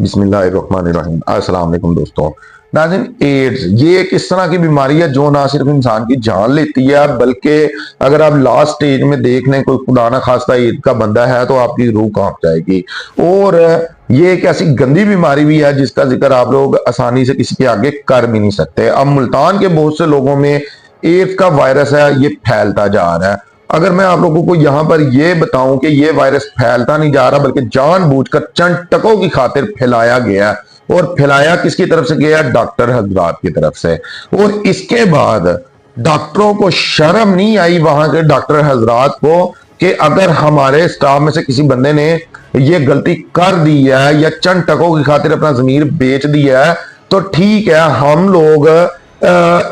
बिस्मिल्लाहिर्रहमानिर्रहीम। अस्सलाम वालेकुम दोस्तों। नाज़रीन, एड्स ये एक इस तरह की बीमारी है जो ना सिर्फ इंसान की जान लेती है, बल्कि अगर आप लास्ट स्टेज में देख लें, कोई खुदा ना खास्ता एड्स का बंदा है तो आपकी रूह कांप जाएगी। और ये एक ऐसी गंदी बीमारी भी है जिसका जिक्र आप लोग आसानी से किसी के आगे कर भी नहीं सकते। अब मुल्तान के बहुत से लोगों में एड्स का वायरस है, ये फैलता जा रहा है। अगर मैं आप लोगों को यहाँ पर यह बताऊं कि यह वायरस फैलता नहीं जा रहा बल्कि जानबूझकर चंद टकों की खातिर फैलाया गया, और फैलाया किसकी तरफ से गया? डॉक्टर हजरात की तरफ से। और इसके बाद डॉक्टरों को शर्म नहीं आई, वहां के डॉक्टर हजरात को, कि अगर हमारे स्टाफ में से किसी बंदे ने यह गलती कर दी है या चंद टकों की खातिर अपना जमीर बेच दिया है तो ठीक है, हम लोग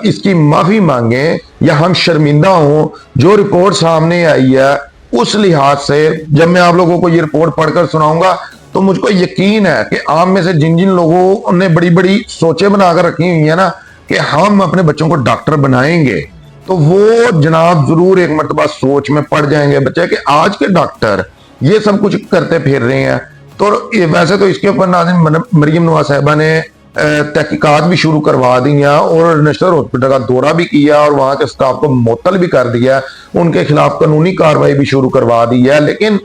इसकी माफी मांगे या हम शर्मिंदा हों। जो रिपोर्ट सामने आई है उस लिहाज से जब मैं आप लोगों को ये रिपोर्ट पढ़कर सुनाऊंगा तो मुझको यकीन है कि आप में से जिन जिन लोगों ने बड़ी बड़ी सोचें बनाकर रखी हुई है ना कि हम अपने बच्चों को डॉक्टर बनाएंगे, तो वो जनाब जरूर एक मरतबा सोच में पड़ जाएंगे बच्चे कि आज के डॉक्टर ये सब कुछ करते फिर रहे हैं। तो वैसे तो इसके ऊपर नाज़रीन मरियम नवाज साहिबा ने तहकीकात भी शुरू करवा दी है और नेशनल हॉस्पिटल का दौरा भी किया और वहां के स्टाफ को मुअत्तल भी कर दिया, उनके खिलाफ कानूनी कार्रवाई भी शुरू करवा दी है। लेकिन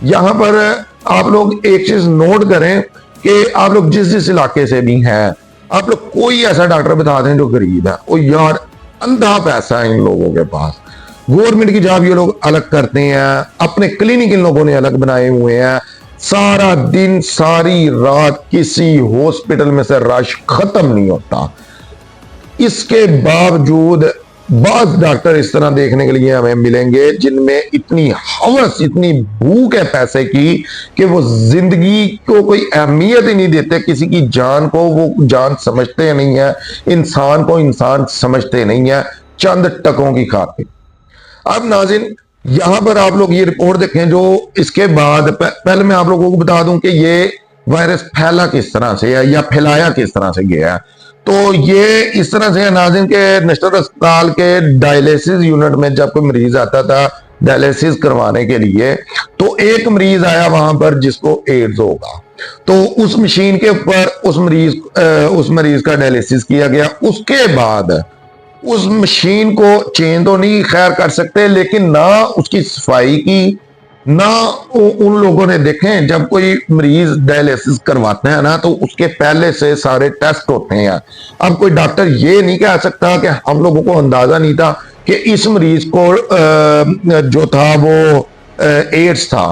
यहाँ पर आप लोग एक चीज नोट करें कि आप लोग जिस जिस इलाके से भी हैं, आप लोग कोई ऐसा डॉक्टर बता दें जो गरीब है। ओ यार, अंधा पैसा है इन लोगों के पास। गवर्नमेंट की जॉब ये लोग अलग करते हैं, अपने क्लिनिक इन लोगों ने अलग बनाए हुए हैं। सारा दिन सारी रात किसी हॉस्पिटल में से रश खत्म नहीं होता। इसके बावजूद बाज डॉक्टर इस तरह देखने के लिए हमें मिलेंगे जिनमें इतनी हवस, इतनी भूख है पैसे की कि वो जिंदगी को कोई अहमियत ही नहीं देते। किसी की जान को वो जान समझते नहीं है, इंसान को इंसान समझते नहीं है, चंद टकों की खातिर। अब नाज़रीन, यहां पर आप लोग ये रिपोर्ट देखें जो इसके बाद पहले मैं आप लोगों को बता दूं कि ये वायरस फैला किस तरह से है या फैलाया किस तरह से गया है। तो ये इस तरह से है नाज़रीन के नेशनल अस्पताल के डायलिसिस यूनिट में जब कोई मरीज आता था डायलिसिस करवाने के लिए, तो एक मरीज आया वहां पर जिसको एड्स होगा, तो उस मशीन के ऊपर उस मरीज का डायलिसिस किया गया। उसके बाद उस मशीन को चेंज तो नहीं खैर कर सकते, लेकिन ना उसकी सफाई की, ना उन लोगों ने देखें जब कोई मरीज डायलिसिस करवाते हैं ना तो उसके पहले से सारे टेस्ट होते हैं। अब कोई डॉक्टर ये नहीं कह सकता कि हम लोगों को अंदाजा नहीं था कि इस मरीज को जो था वो एड्स था।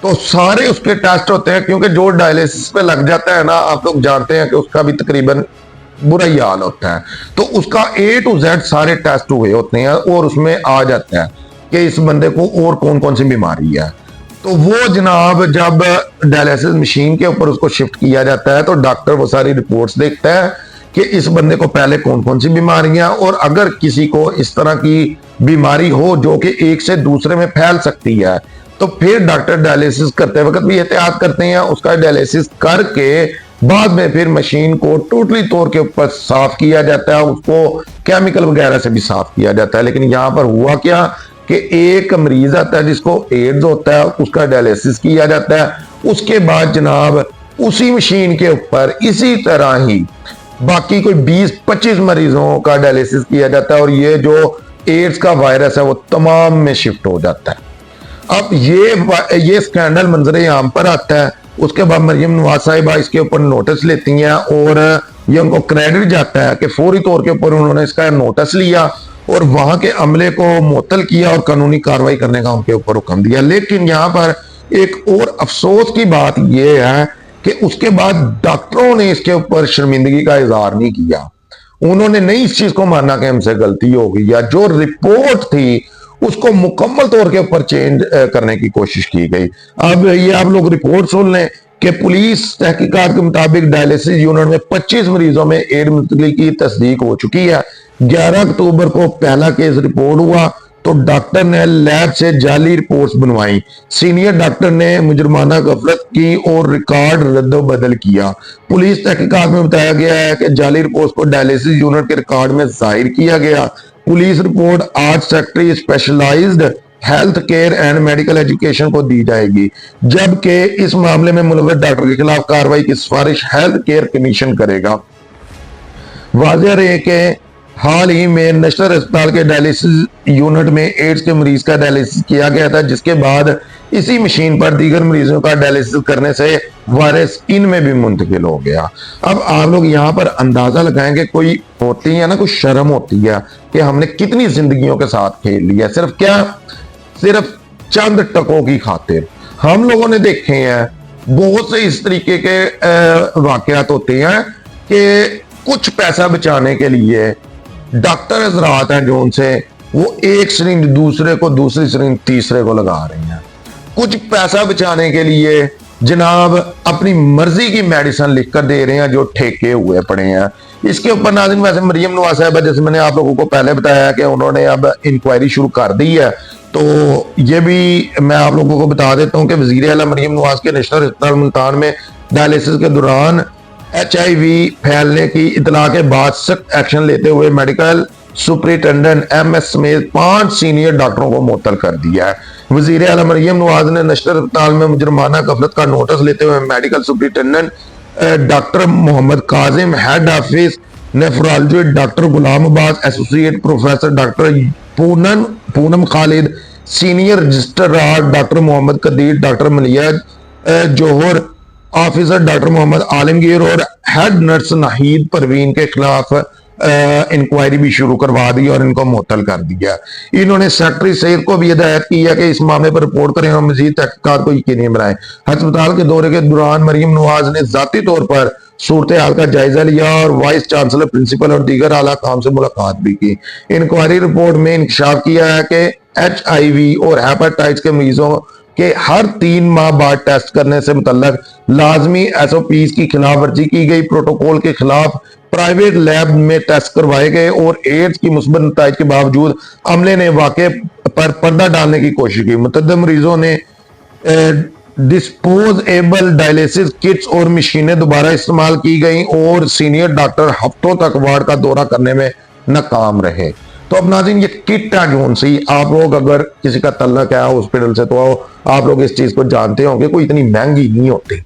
तो सारे उसके टेस्ट होते हैं, क्योंकि जो डायलिसिस पे लग जाता है ना, आप लोग जानते हैं कि उसका भी तकरीबन बुरा ही हाल होता है। तो उसका A to Z सारे टेस्ट हुए होते हैं और उसमें आ जाता है कि इस बंदे को और कौन कौन सी बीमारी है। तो वो जनाब जब डायलिसिस मशीन के ऊपर उसको शिफ्ट किया जाता है तो डॉक्टर वो सारी रिपोर्ट्स देखता है कि इस बंदे को पहले कौन कौन सी बीमारियां, और अगर किसी को इस तरह की बीमारी हो जो कि एक से दूसरे में फैल सकती है तो फिर डॉक्टर डायलिसिस करते वक्त भी एहतियात करते हैं। उसका डायलिसिस करके बाद में फिर मशीन को टोटली तौर के ऊपर साफ किया जाता है, उसको केमिकल वगैरह से भी साफ किया जाता है। लेकिन यहाँ पर हुआ क्या कि एक मरीज आता है जिसको एड्स होता है, उसका डायलिसिस किया जाता है। उसके बाद जनाब उसी मशीन के ऊपर इसी तरह ही बाकी कोई 20-25 मरीजों का डायलिसिस किया जाता है और ये जो एड्स का वायरस है वो तमाम में शिफ्ट हो जाता है। अब ये स्कैंडल मंजरे आम पर आता है। उसके बाद मरियम नवाज साहिबा इसके ऊपर नोटिस लेती हैं और ये उनको क्रेडिट जाता है कि फौरी तौर के ऊपर उन्होंने इसका नोटिस लिया और वहां के अमले को मुअत्तल किया और कानूनी कार्रवाई करने का उनके ऊपर हुक्म दिया। लेकिन यहाँ पर एक और अफसोस की बात यह है कि उसके बाद डॉक्टरों ने इसके ऊपर शर्मिंदगी का इजहार नहीं किया। उन्होंने नहीं इस चीज को माना कि हमसे गलती हो गई, या जो रिपोर्ट थी उसको मुकम्मल तौर के ऊपर चेंज करने की कोशिश की गई। अब ये आप लोग रिपोर्ट सुन लें कि पुलिस तहकीकात के मुताबिक डायलिसिस यूनिट में 25 मरीजों में एड्स मुंतकिली की तस्दीक हो चुकी है। 11 अक्टूबर को पहला केस रिपोर्ट हुआ तो डॉक्टर ने लैब से जाली रिपोर्ट्स बनवाई। सीनियर डॉक्टर ने मुजरमाना गफलत की और रिकॉर्ड रद्द-बदल किया। पुलिस तहकीकात में बताया गया है कि जाली रिपोर्ट्स को डायलिसिस यूनिट के रिकॉर्ड में जाहिर किया गया। Police report 8 secretary specialised health care and medical education को दी जाएगी, जबकि इस मामले में मुलव्वस डॉक्टर के खिलाफ कार्रवाई की सिफारिश हेल्थ केयर कमीशन करेगा। वाज़ेह रहे कि हाल ही में नेशनल अस्पताल के डायलिसिस यूनिट में एड्स के मरीज का डायलिसिस किया गया था, जिसके बाद इसी मशीन पर दीगर मरीजों का डायलिसिस करने से वायरस इनमें भी मुंतकिल हो गया। अब आप लोग यहाँ पर अंदाजा लगाएंगे, कोई होती है ना, कुछ शर्म होती है कि हमने कितनी जिंदगियों के साथ खेल लिया, सिर्फ चंद टकों की खातिर। हम लोगों ने देखे हैं बहुत से इस तरीके के वाकयात होते हैं कि कुछ पैसा बचाने के लिए डॉक्टर हजरात हैं जो उनसे वो एक सिरिंज दूसरे को, दूसरी सिरिंज तीसरे को लगा रहे हैं। कुछ पैसा बचाने के लिए जनाब अपनी मर्जी की मेडिसिन लिखकर दे रहे हैं जो ठेके हुए पड़े हैं। इसके ऊपर नाज़रीन वैसे मरियम नवाज साहब, जैसे मैंने आप लोगों को पहले बताया कि उन्होंने अब इंक्वायरी शुरू कर दी है, तो ये भी मैं आप लोगों को बता देता हूं कि वजीर आला मरियम नवाज के नेशनल अस्पताल मुल्तान में डायलिसिस के दौरान HIV फैलने की इतला के बाद सख्त एक्शन लेते हुए मेडिकल सुपरिटेंडेंट MS समेत 5 सीनियर डॉक्टरों को मुअत्तल कर दिया है। वजीर आला मरियम नवाज ने नेशनल अस्पताल में मुजरमाना गफलत का नोटिस लेते हुए medical superintendent doctor Mohammad Kazim, head office nephrology doctor Ghulam Abbas, associate professor doctor Poonam Khalid, senior registrar doctor Mohammad Qadir, doctor Maliya Jauhar, officer doctor Mohammad Alamgir और हेड नर्स नाहिद परवीन के खिलाफ इंक्वायरी भी शुरू करवा दी और इनको मुअत्तल कर दिया। इन्होंने सेक्रेटरी सेहत को भी हिदायत की है कि इस मामले पर रिपोर्ट करें और मजीद तहकीकात को यकीनी बनाएं। अस्पताल के दौरे के दौरान मरियम नवाज ने जाती तौर पर सूरत हाल का जायजा लिया और वाइस चांसलर, प्रिंसिपल और दीगर आला काम से मुलाकात भी की। इंक्वायरी रिपोर्ट में इंकशाफ किया है कि HIV और हेपेटाइटिस के मरीजों के हर 3 माह बाद टेस्ट करने से मुतल्लक लाजमी SOPs की खिलाफ वर्जी की गई, प्रोटोकॉल के खिलाफ प्राइवेट लैब में टेस्ट करवाए गए और एड्स की मुस्बत नताइज के बावजूद अमले ने वाक़े पर पर्दा डालने की कोशिश की। मुतअद्दिद मरीजों ने डिस्पोजेबल डायलिसिस किट्स और मशीनें दोबारा इस्तेमाल की गई और सीनियर डॉक्टर हफ्तों तक वार्ड का दौरा करने में नाकाम रहे। तो अब नाज़रीन ये किट है जो सी, आप लोग अगर किसी का तल्लक है हॉस्पिटल से तो आप लोग इस चीज को जानते होंगे, कोई इतनी महंगी नहीं होती,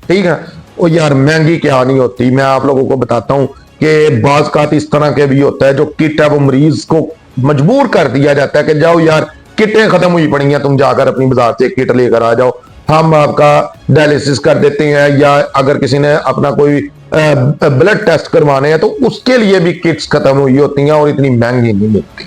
ठीक है। और यार महंगी क्या नहीं होती, मैं आप लोगों को बताता हूं कि बाज़ का इस तरह के भी होता है जो किट है वो मरीज को मजबूर कर दिया जाता है कि जाओ यार किटें खत्म हुई पड़ी हैं, तुम जाकर अपनी बाजार से किट लेकर आ जाओ, हम आपका डायलिसिस कर देते हैं। या अगर किसी ने अपना कोई ब्लड टेस्ट करवाने हैं तो उसके लिए भी किट्स खत्म हुई होती हैं और इतनी महंगी नहीं मिलती।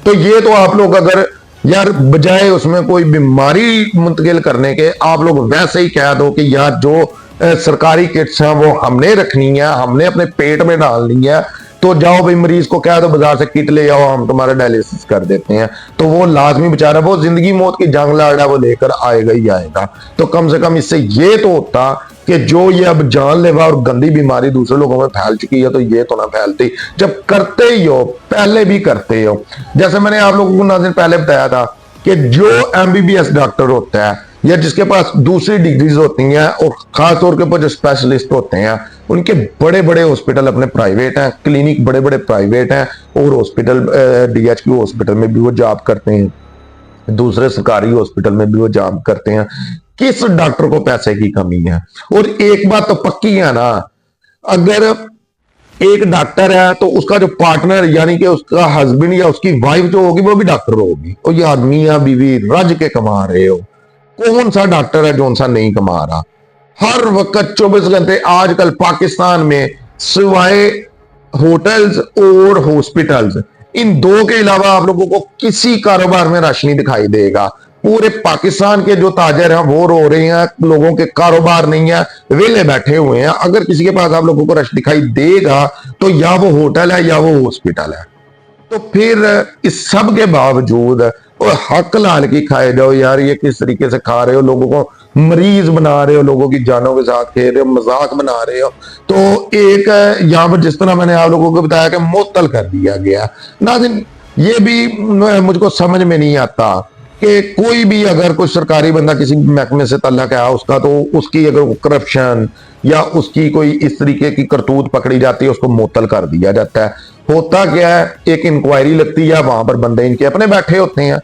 तो ये तो आप लोग अगर यार बजाय उसमें कोई बीमारी मुंतकिल करने के आप लोग वैसे ही कह दो कि यार जो सरकारी किट्स हैं वो हमने रखनी है, हमने अपने पेट में डालनी है, तो जाओ भाई मरीज को कह दो बाजार से किट ले आओ, हम तुम्हारा डायलिसिस कर देते हैं। तो वो लाजमी बेचारा वो जिंदगी मौत की जंग लड़ रहा है, वो लेकर आएगा ही आएगा। तो कम से कम इससे ये तो होता कि जो ये अब जानलेवा और गंदी बीमारी दूसरे लोगों में फैल चुकी है तो ये तो ना फैलती, जब करते ही हो पहले भी करते हो। जैसे मैंने आप लोगों को नाज़रीन पहले बताया था कि जो MBBS डॉक्टर होता है या जिसके पास दूसरी डिग्रीज होती हैं और खास तौर के ऊपर जो स्पेशलिस्ट होते हैं, उनके बड़े बड़े हॉस्पिटल अपने प्राइवेट हैं, क्लिनिक बड़े बड़े प्राइवेट हैं और हॉस्पिटल DHQ हॉस्पिटल में भी वो जॉब करते हैं, दूसरे सरकारी हॉस्पिटल में भी वो जॉब करते हैं। किस डॉक्टर को पैसे की कमी है? और एक बात तो पक्की है ना, अगर एक डॉक्टर है तो उसका जो पार्टनर यानी कि उसका हस्बैंड या उसकी वाइफ जो होगी वो भी डॉक्टर होगी। और ये आदमी या बीवी रज के कमा रहे हो, कौन सा डॉक्टर है जो सा नहीं कमा रहा? हर वक्त 24 घंटे आजकल पाकिस्तान में सिवाय होटल्स और हॉस्पिटल्स, इन दो के अलावा आप लोगों को किसी कारोबार में रश नहीं दिखाई देगा। पूरे पाकिस्तान के जो ताजर हैं वो रो रहे हैं, लोगों के कारोबार नहीं है, वेले बैठे हुए हैं। अगर किसी के पास आप लोगों को रश दिखाई देगा तो या वो होटल है या वो हॉस्पिटल है। तो फिर इस सब के बावजूद और हक लाल की खाए जाओ यार, ये किस तरीके से खा रहे हो, लोगों को मरीज बना रहे हो, लोगों की जानों के साथ खेल रहे हो, मजाक बना रहे हो। तो एक यहाँ पर जिस तरह मैंने आप लोगों को बताया कि मुअत्तल कर दिया गया। नाज़रीन ये भी मुझको समझ में नहीं आता कि कोई भी अगर कोई सरकारी बंदा किसी महकमे से तल्लक है उसका, तो उसकी अगर करप्शन या उसकी कोई इस तरीके की करतूत पकड़ी जाती है उसको मुअत्तल कर दिया जाता है। होता क्या है, एक इंक्वायरी लगती है, वहां पर बंदे इनके अपने बैठे होते हैं,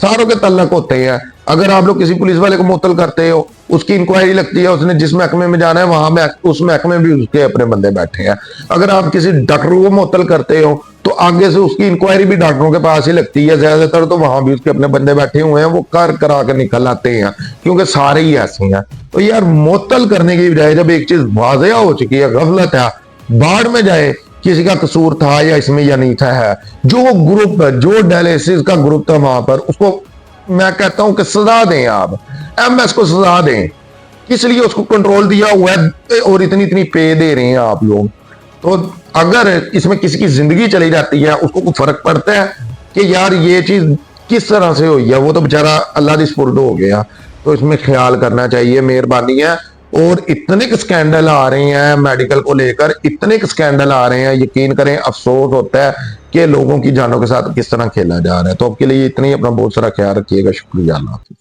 सारों के तल्लक होते हैं। अगर आप लोग किसी पुलिस वाले को मुअत्तल करते हो, उसकी इंक्वायरी लगती है, उसने जिस महकमे में जाना है वहां में उस महकमे में भी उसके अपने बंदे बैठे हैं। अगर आप किसी डॉक्टर को मुअत्तल करते हो तो आगे से उसकी इंक्वायरी भी डॉक्टरों के पास ही लगती है, ज्यादातर तो वहां भी उसके अपने बंदे बैठे हुए हैं, वो कर करा कर निकल आते हैं, क्योंकि सारे ही ऐसे हैं। तो यार मुअत्तल करने की बजाय जब एक चीज वाज़ेह हो चुकी है, गफलत है, बाढ़ में जाए, किसी का कसूर था या इसमें या नहीं था, है जो ग्रुप, जो डायलिसिस का ग्रुप था वहां पर, उसको मैं कहता हूं कि सजा दें, आप एमएस को सजा दें। किस लिए उसको कंट्रोल दिया हुआ है और इतनी इतनी पे दे रहे हैं आप लोग। तो अगर इसमें किसी की जिंदगी चली जाती है, उसको कुछ फर्क पड़ता है कि यार ये चीज किस तरह से हुई है? वो तो बेचारा अल्लाह दी सुपुर्द हो गया। तो इसमें ख्याल करना चाहिए, मेहरबानी है। और इतने के स्कैंडल आ रहे हैं मेडिकल को लेकर, इतने के स्कैंडल आ रहे हैं, यकीन करें अफसोस होता है कि लोगों की जानों के साथ किस तरह खेला जा रहा है। तो आपके लिए इतना ही, अपना बहुत सारा ख्याल रखिएगा। शुक्रिया, अल्लाह हाफिज़।